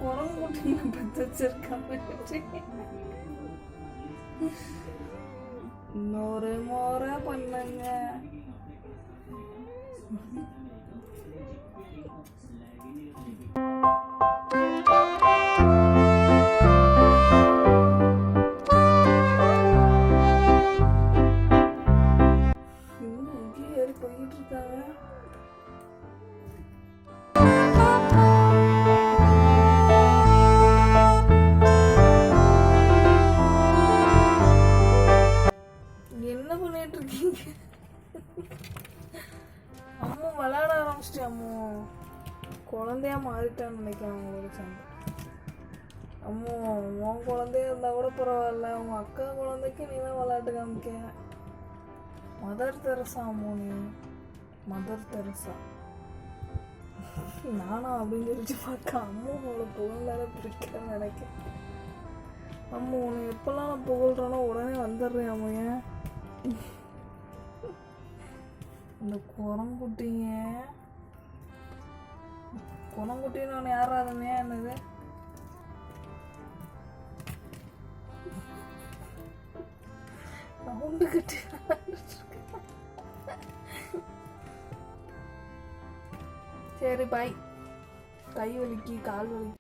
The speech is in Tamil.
குரங்குட்டி பத்து வச்சிருக்காங்க. இன்னொரு முறை பண்ணுங்க. போயிட்டு இருக்காங்க. என்ன பண்ணிட்டு இருக்கீங்க? அம்மா விளையாட ஆரம்பிச்சிட்டேன். அம்மா குழந்தையா மாறிட்டான்னு நினைக்கிறேன். உங்களுக்கு சண்டை அம்மா உன் குழந்தையா இருந்தா கூட பரவாயில்ல, உங்க அக்கா குழந்தைக்கு நீ தான் விளையாட்டு காமிக்க. மதர் தெரசா அம்மோ, நீ மதர் தெரசா நானா அப்படின்னு சொல்லிட்டு பார்க்க அம்மா உங்களை புகழ்ந்தால பிடிக்கன்னு நினைக்கிறேன். அம்மா உன்னை எப்பெல்லாம் நான் புகழ்றேனோ உடனே வந்துடுறேன். அம்மா ஏன் இந்த குரங்குட்டின்னு ஒன்று யாராதுமே என்னது ரவுண்டு கட்டி. சரி பாய். கை வலிக்கு கால் வலி.